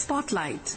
Spotlight.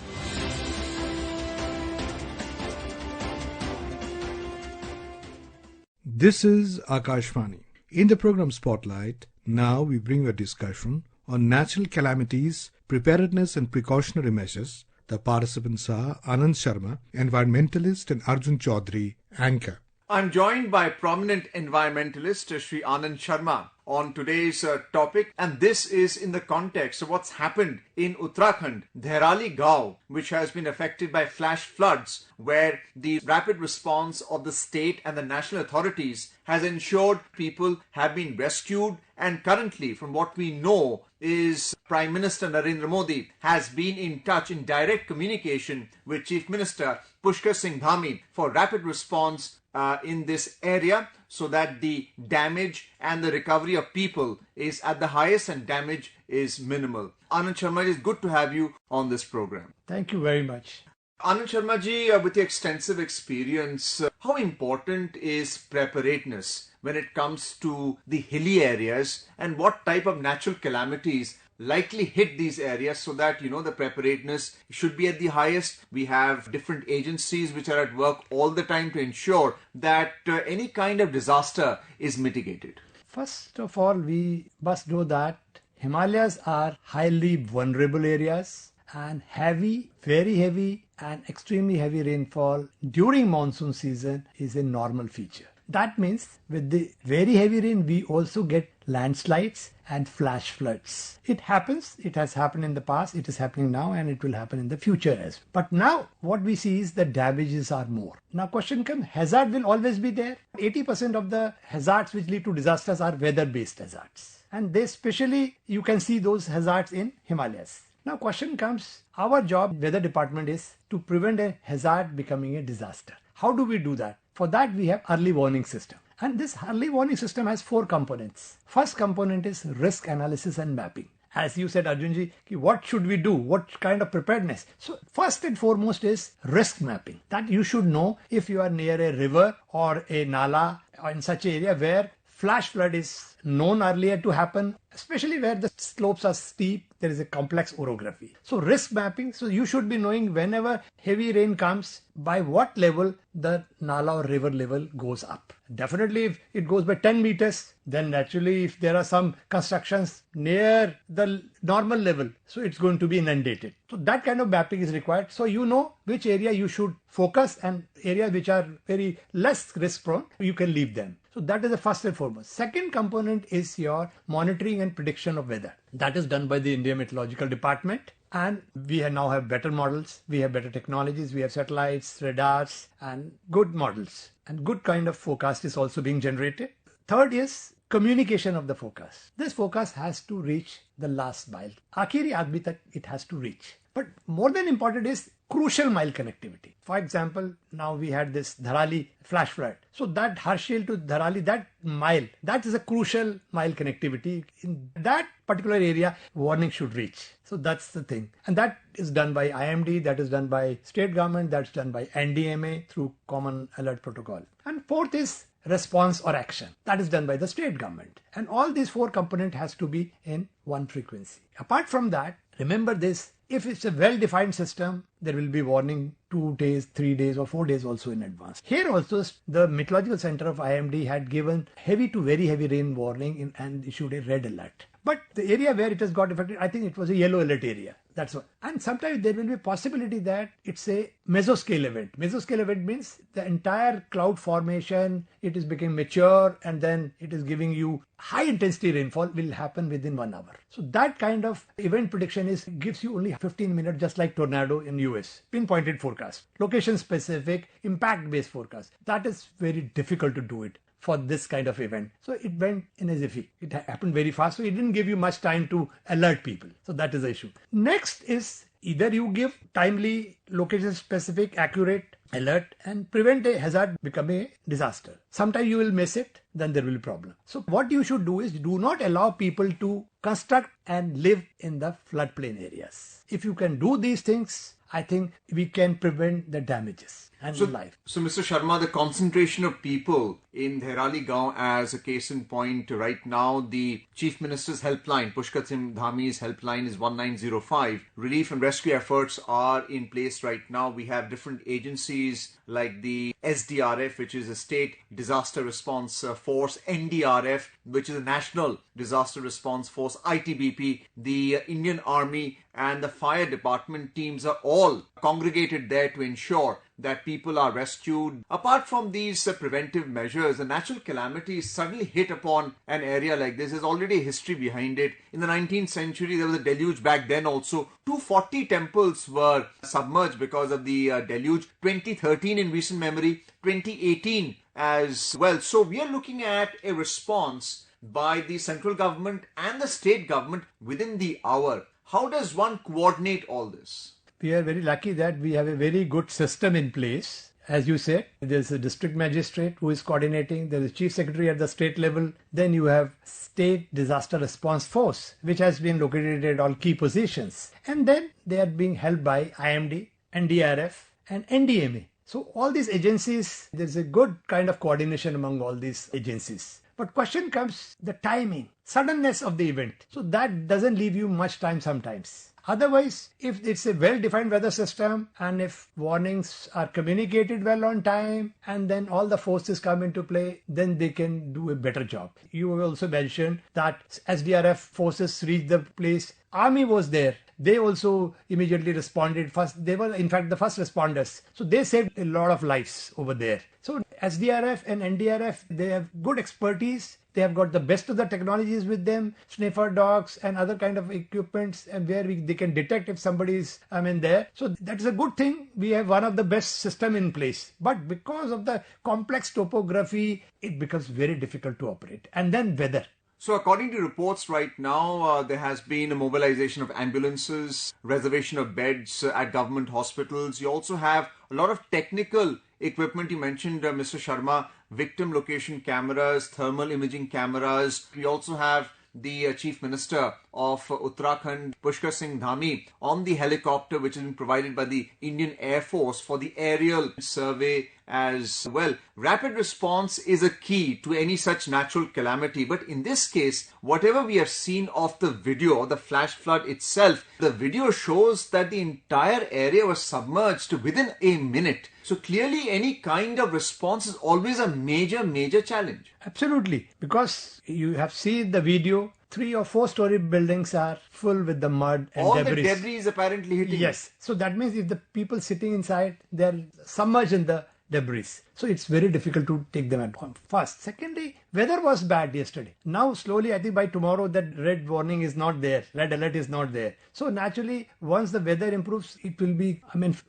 This is Akashvani. In the program Spotlight, now we bring a discussion on natural calamities, preparedness and precautionary measures. The participants are Anand Sharma, Environmentalist, and Arjun Chaudhary, Anchor. I'm joined by prominent environmentalist Shri Anand Sharma on today's topic, and this is in the context of what's happened in Uttarakhand, Dhairali Gaon, which has been affected by flash floods, where the rapid response of the state and the national authorities has ensured people have been rescued. And currently, from what we know, is Prime Minister Narendra Modi has been in touch, in direct communication with Chief Minister Pushkar Singh Dhami for rapid response in this area, so that the damage and the recovery of people is at the highest and damage is minimal. Anand Sharma, it's good to have you on this program. Thank you very much. Anand Sharma ji, with your extensive experience, how important is preparedness when it comes to the hilly areas, and what type of natural calamities likely hit these areas, so that the preparedness should be at the highest? We have different agencies which are at work all the time to ensure that any kind of disaster is mitigated. First of all, we must know that Himalayas are highly vulnerable areas, and heavy, very heavy and extremely heavy rainfall during monsoon season is a normal feature. That means with the very heavy rain, we also get landslides and flash floods. It happens, it has happened in the past, it is happening now, and it will happen in the future as well. But now what we see is the damages are more. Now question comes, hazard will always be there. 80% of the hazards which lead to disasters are weather-based hazards. And they especially, you can see those hazards in Himalayas. Now question comes, our job, weather department, is to prevent a hazard becoming a disaster. How do we do that? For that we have early warning system. And this early warning system has 4 components. First component is risk analysis and mapping. As you said, Arjunji, what should we do? What kind of preparedness? So first and foremost is risk mapping. That you should know if you are near a river or a nala or in such an area where flash flood is known earlier to happen, especially where the slopes are steep, there is a complex orography. So risk mapping, so you should be knowing whenever heavy rain comes, by what level the nala or river level goes up. Definitely if it goes by 10 meters, then naturally if there are some constructions near the normal level, so it's going to be inundated. So that kind of mapping is required. So you know which area you should focus, and areas which are very less risk prone, you can leave them. So that is the first and foremost. Second component is your monitoring and prediction of weather. That is done by the Indian Meteorological Department. And we now have better models, we have better technologies, we have satellites, radars, and good models. And good kind of forecast is also being generated. Third is communication of the forecast. This forecast has to reach the last mile. Akhiri aadmi tak it has to reach. But more than important is crucial mile connectivity. For example, now we had this Dhairali flash flood. So that Harshil to Dhairali, that mile, that is a crucial mile connectivity. In that particular area, warning should reach. So that's the thing. And that is done by IMD, that is done by state government, that's done by NDMA through Common Alert Protocol. And fourth is response or action. That is done by the state government. And all these 4 components has to be in one frequency. Apart from that, remember this, if it's a well-defined system, there will be warning 2 days, 3 days or 4 days also in advance. Here also, the Meteorological Center of IMD had given heavy to very heavy rain warning and issued a red alert. But the area where it has got affected, I think it was a yellow alert area. That's all. And sometimes there will be a possibility that it's a mesoscale event. Mesoscale event means the entire cloud formation, it is becoming mature, and then it is giving you high intensity rainfall will happen within 1 hour. So that kind of event prediction gives you only 15 minutes, just like tornado in US. Pinpointed forecast, location specific, impact based forecast. That is very difficult to do it for this kind of event. So it went in a jiffy. It happened very fast. So it didn't give you much time to alert people. So that is the issue. Next is either you give timely, location specific, accurate alert and prevent a hazard becoming a disaster. Sometimes you will miss it, then there will be problem. So what you should do is do not allow people to construct and live in the floodplain areas. If you can do these things, I think we can prevent the damages. and So, life. so Mr. Sharma, the concentration of people in Dherali Gaon, as a case in point, right now the Chief Minister's helpline, Pushkar Singh Dhami's helpline, is 1905. Relief and rescue efforts are in place right now. We have different agencies like the SDRF, which is a State Disaster Response Force, NDRF, which is a National Disaster Response Force, ITBP, the Indian Army, and the fire department teams are all congregated there to ensure that people are rescued. Apart from these preventive measures, a natural calamity suddenly hit upon an area like this. There's already a history behind it. In the 19th century, there was a deluge back then also. 240 temples were submerged because of the deluge. 2013 in recent memory, 2018 as well. So we are looking at a response by the central government and the state government within the hour. How does one coordinate all this? We are very lucky that we have a very good system in place. As you said, there's a district magistrate who is coordinating, there is a chief secretary at the state level, then you have State Disaster Response Force, which has been located at all key positions. And then they are being helped by IMD, NDRF and NDMA. So all these agencies, there's a good kind of coordination among all these agencies. But question comes the timing, suddenness of the event. So that doesn't leave you much time sometimes. Otherwise, if it's a well-defined weather system and if warnings are communicated well on time and then all the forces come into play, then they can do a better job. You also mentioned that SDRF forces reached the place. Army was there. They also immediately responded first. They were in fact the first responders. So they saved a lot of lives over there. So SDRF and NDRF, they have good expertise. They have got the best of the technologies with them, sniffer dogs and other kind of equipments, and where they can detect if somebody is there. So that's a good thing. We have one of the best system in place. But because of the complex topography, it becomes very difficult to operate. And then weather. So according to reports right now, there has been a mobilization of ambulances, reservation of beds at government hospitals. You also have a lot of technical equipment. You mentioned, Mr. Sharma, victim location cameras, thermal imaging cameras. We also have the Chief Minister of Uttarakhand, Pushkar Singh Dhami, on the helicopter which has been provided by the Indian Air Force for the aerial survey as well. Rapid response is a key to any such natural calamity. But in this case, whatever we have seen of the video or the flash flood itself, the video shows that the entire area was submerged within a minute. So clearly any kind of response is always a major challenge. Absolutely. Because you have seen the video, 3 or 4 story buildings are full with the mud and all debris. The debris is apparently hitting. Yes. So that means if the people sitting inside, they're submerged in the debris. So it's very difficult to take them at home. First. Secondly, weather was bad yesterday. Now slowly, I think by tomorrow that red warning is not there. Red alert is not there. So naturally, once the weather improves, it will be,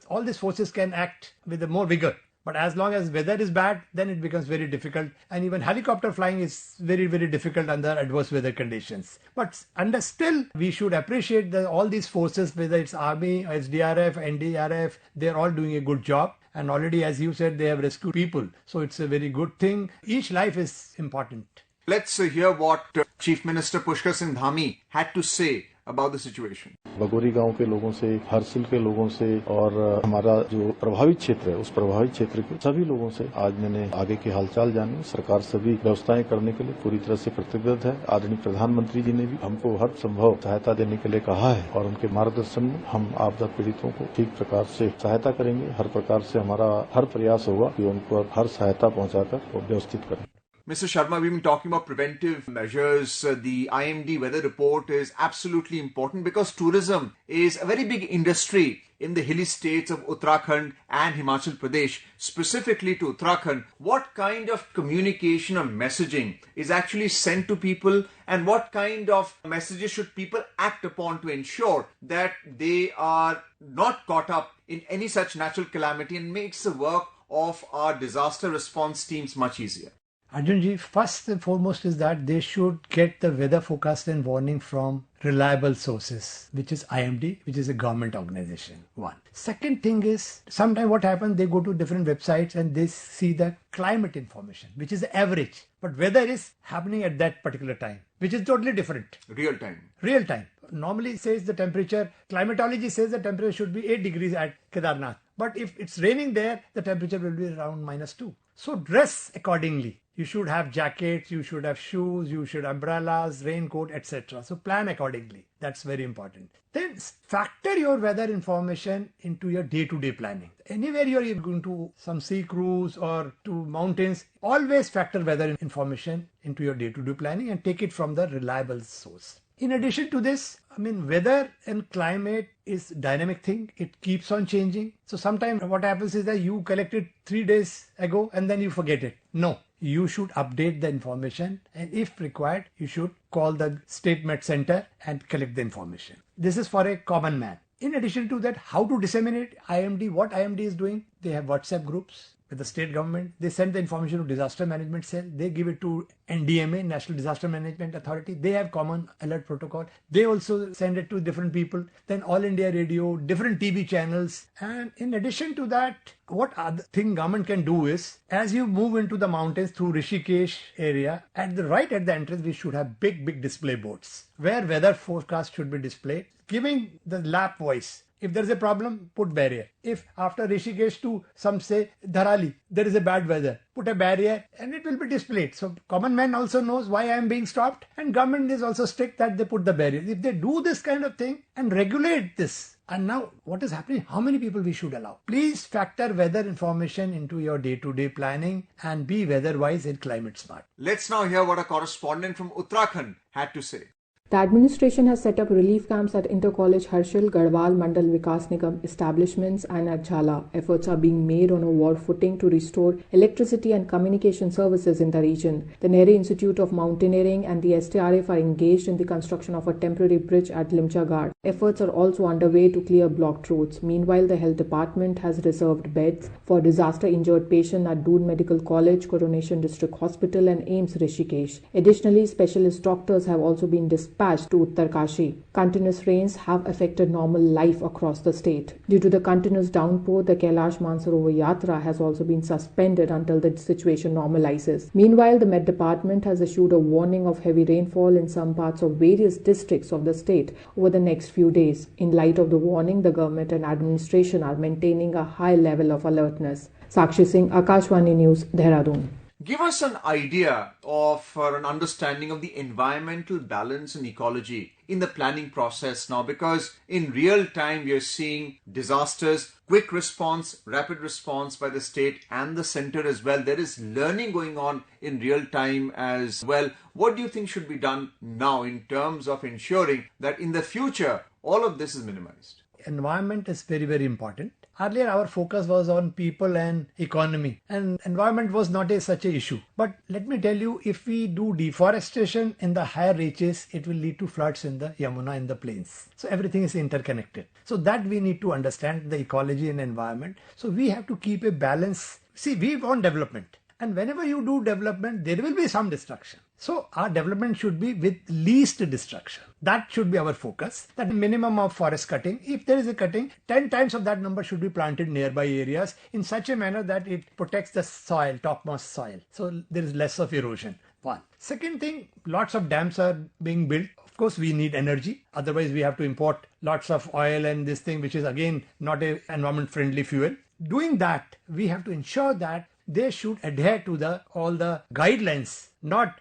all these forces can act with more vigor. But as long as weather is bad, then it becomes very difficult. And even helicopter flying is very difficult under adverse weather conditions. But still, we should appreciate all these forces, whether it's Army, SDRF, NDRF, they're all doing a good job. And already, as you said, they have rescued people. So it's a very good thing. Each life is important. Let's hear what Chief Minister Pushkar Singh Dhami had to say about the situation. Bagori गांव के लोगों से, हरसिल के लोगों से और हमारा जो प्रभावित क्षेत्र है उस प्रभावित क्षेत्र के सभी लोगों से आज मैंने आगे के हालचाल जाने। सरकार सभी व्यवस्थाएं करने के लिए पूरी तरह से प्रतिबद्ध है। आदरणीय प्रधानमंत्री जी ने भी हमको हर संभव सहायता देने के लिए कहा है और उनके मार्गदर्शन में हम आपदा पीड़ितों को ठीक प्रकार से सहायता करेंगे। हर प्रकार से हमारा हर प्रयास होगा कि उनको हर सहायता पहुंचाकर वो व्यवस्थित करें। Mr. Sharma, we've been talking about preventive measures. The IMD weather report is absolutely important because tourism is a very big industry in the hilly states of Uttarakhand and Himachal Pradesh. Specifically to Uttarakhand, what kind of communication or messaging is actually sent to people, and what kind of messages should people act upon to ensure that they are not caught up in any such natural calamity and makes the work of our disaster response teams much easier? Arjunji, first and foremost is that they should get the weather forecast and warning from reliable sources, which is IMD, which is a government organization. One. Second thing is, sometimes what happens, they go to different websites and they see the climate information, which is the average. But weather is happening at that particular time, which is totally different. Real time. Real time. Normally it says the temperature, climatology says the temperature should be 8 degrees at Kedarnath. But if it's raining there, the temperature will be around -2. So dress accordingly. You should have jackets, you should have shoes, you should have umbrellas, raincoat, etc. So plan accordingly. That's very important. Then factor your weather information into your day-to-day planning. Anywhere you're going to some sea cruise or to mountains, always factor weather information into your day-to-day planning and take it from the reliable source. In addition to this, weather and climate is dynamic thing. It keeps on changing. So sometimes what happens is that you collected 3 days ago and then you forget it. No, you should update the information, and if required, you should call the State Met Center and collect the information. This is for a common man. In addition to that, how to disseminate IMD, what IMD is doing, they have WhatsApp groups with the state government. They send the information to Disaster Management Cell. They give it to NDMA, National Disaster Management Authority. They have common alert protocol. They also send it to different people. Then All India Radio, different TV channels. And in addition to that, what other thing government can do is, as you move into the mountains through Rishikesh area, at the entrance, we should have big display boards where weather forecast should be displayed, giving the lap voice. If there is a problem, put barrier. If after Rishikesh to some say Dharali, there is a bad weather, put a barrier and it will be displayed. So common man also knows why I am being stopped, and government is also strict that they put the barriers. If they do this kind of thing and regulate this, and now what is happening, how many people we should allow? Please factor weather information into your day-to-day planning and be weather-wise and climate smart. Let's now hear what a correspondent from Uttarakhand had to say. The administration has set up relief camps at Inter-College Harshil, Garhwal, Mandal Vikas Nigam establishments and at Jhala. Efforts are being made on a war footing to restore electricity and communication services in the region. The Nehru Institute of Mountaineering and the STRF are engaged in the construction of a temporary bridge at Limchagad. Efforts are also underway to clear blocked roads. Meanwhile, the Health Department has reserved beds for disaster-injured patients at Doon Medical College, Coronation District Hospital and AIIMS Rishikesh. Additionally, specialist doctors have also been dispatched to Uttarkashi. Continuous rains have affected normal life across the state. Due to the continuous downpour, the Kailash Mansarovar Yatra has also been suspended until the situation normalizes. Meanwhile, the Met Department has issued a warning of heavy rainfall in some parts of various districts of the state over the next few days. In light of the warning, the government and administration are maintaining a high level of alertness. Sakshi Singh, Akashvani News, Dehradun. Give us an idea of an understanding of the environmental balance and ecology in the planning process now, because in real time we are seeing disasters, quick response, rapid response by the state and the center as well. There is learning going on in real time as well. What do you think should be done now in terms of ensuring that in the future all of this is minimized? Environment is very important. Earlier our focus was on people and economy, and environment was not such an issue. But let me tell you, if we do deforestation in the higher reaches, it will lead to floods in the Yamuna, in the plains. So everything is interconnected. So that we need to understand the ecology and environment. So we have to keep a balance. See, we want development. And whenever you do development, there will be some destruction. So our development should be with least destruction. That should be our focus. That minimum of forest cutting. If there is a cutting, 10 times of that number should be planted nearby areas in such a manner that it protects the soil, topmost soil. So there is less of erosion. One. Second thing, lots of dams are being built. Of course, we need energy. Otherwise, we have to import lots of oil and this thing, which is again not an environment friendly fuel. Doing that, we have to ensure that they should adhere to all the guidelines, not,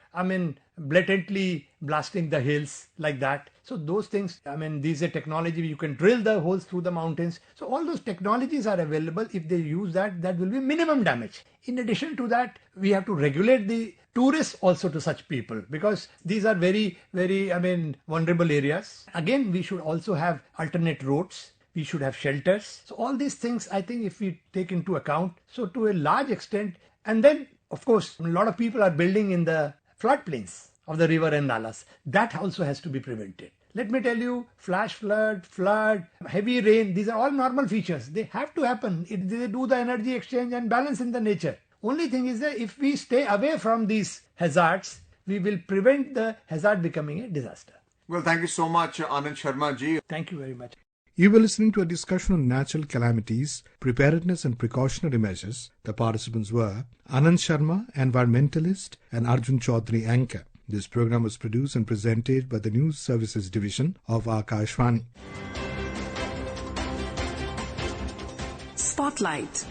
blatantly blasting the hills like that. So those things, these are technology, you can drill the holes through the mountains. So all those technologies are available. If they use that will be minimum damage. In addition to that, we have to regulate the tourists also to such people, because these are very, vulnerable areas. Again, we should also have alternate roads. We should have shelters. So all these things, I think, if we take into account, so to a large extent, and then, of course, a lot of people are building in the floodplains of the river and nalas. That also has to be prevented. Let me tell you, flash flood, heavy rain, these are all normal features. They have to happen. They do the energy exchange and balance in the nature. Only thing is that if we stay away from these hazards, we will prevent the hazard becoming a disaster. Well, thank you so much, Anand Sharma ji. Thank you very much. You were listening to a discussion on natural calamities, preparedness and precautionary measures. The participants were Anand Sharma, Environmentalist, and Arjun Chaudhary, anchor. This program was produced and presented by the News Services Division of Akashvani. Spotlight. Spotlight.